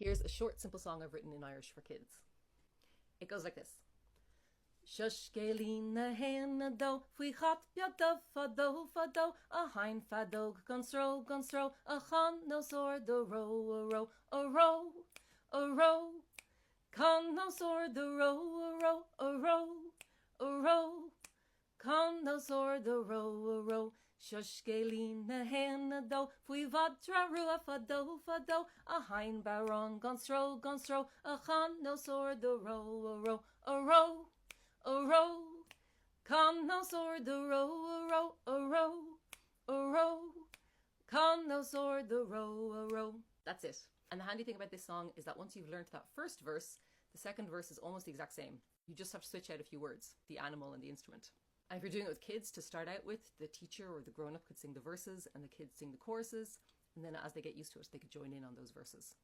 Here's a short, simple song I've written in Irish for kids. It goes like this. Scéilín na dubh, faoi beag dubh, fadó, a haon feadóg, stró, a haon the row, a row, con the row, a row, con the row, scéilín na dubh, faoi mhadra fadó, a haon beag, stró, a haon the row, a row, con the row, a row, con the row. That's it. And the handy thing about this song is that once you've learnt that first verse, the second verse is almost the exact same. You just have to switch out a few words, the animal and the instrument. And if you're doing it with kids to start out with, the teacher or the grown-up could sing the verses and the kids sing the choruses. And then as they get used to it, they could join in on those verses.